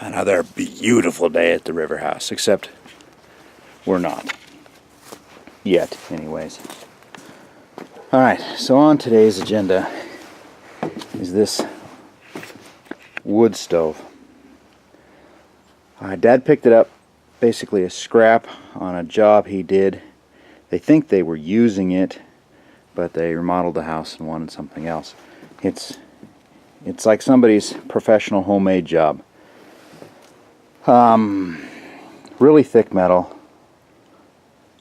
Another beautiful day at the river house, except we're not. Yet, anyways. Alright, so on today's agenda is this wood stove. Dad picked it up, basically a scrap on a job he did. They think they were using it, but they remodeled the house and wanted something else. It's like somebody's professional homemade job. Really thick metal.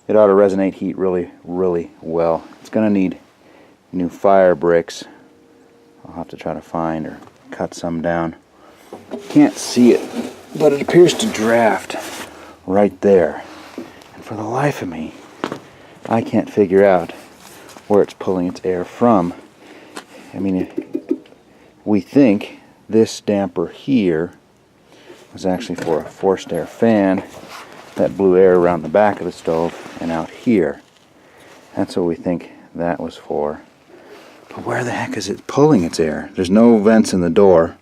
It ought to resonate heat really, really well. It's going to need new fire bricks. I'll have to try to find or cut some down. Can't see it, but it appears to draft right there. And for the life of me, I can't figure out where it's pulling its air from. I mean, we think this damper here was actually for a forced air fan that blew air around the back of the stove and out here. That's what we think that was for. But where the heck is it pulling its air? There's no vents in the door.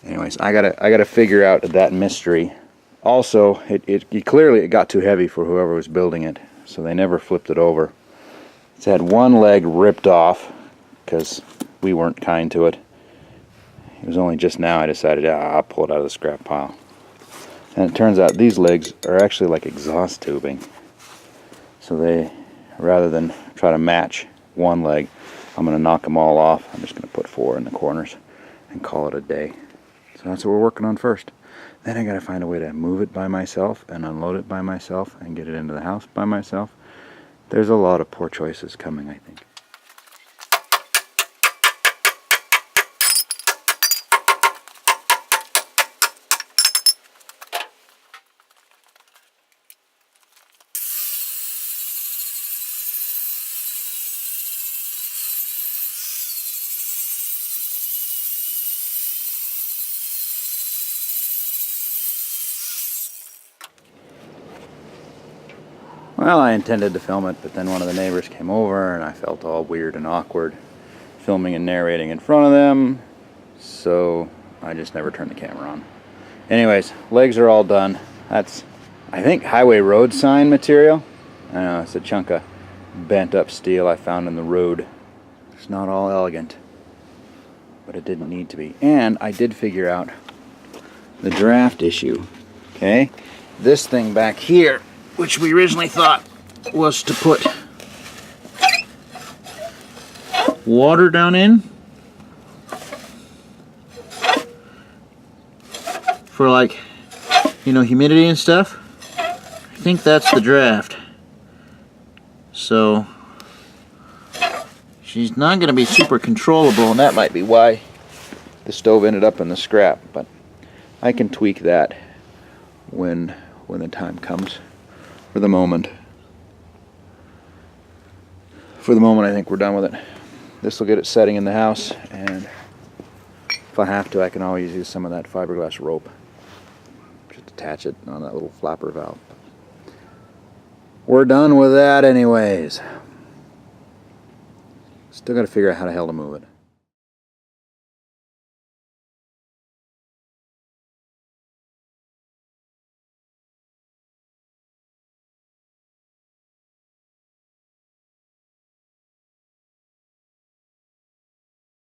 Anyways, I gotta figure out that mystery. Also, it clearly got too heavy for whoever was building it, so they never flipped it over. It's had one leg ripped off because we weren't kind to it. It was only just now I decided I'll pull it out of the scrap pile. And it turns out these legs are actually like exhaust tubing. So they, rather than try to match one leg, I'm going to knock them all off. I'm just going to put 4 in the corners and call it a day. So that's what we're working on first. Then I got to find a way to move it by myself and unload it by myself and get it into the house by myself. There's a lot of poor choices coming, I think. Well, I intended to film it, but then one of the neighbors came over and I felt all weird and awkward filming and narrating in front of them, so I just never turned the camera on. Anyways, legs are all done. That's, I think, highway road sign material. I know, it's a chunk of bent up steel I found in the road. It's not all elegant, but it didn't need to be. And I did figure out the draft issue. Okay, this thing back here, which we originally thought was to put water down in for, like, you know, humidity and stuff. I think that's the draft. So she's not going to be super controllable, and that might be why the stove ended up in the scrap, but I can tweak that when the time comes. For the moment, I think we're done with it. This will get it setting in the house, and if I have to, I can always use some of that fiberglass rope. Just attach it on that little flapper valve. We're done with that anyways. Still got to figure out how the hell to move it.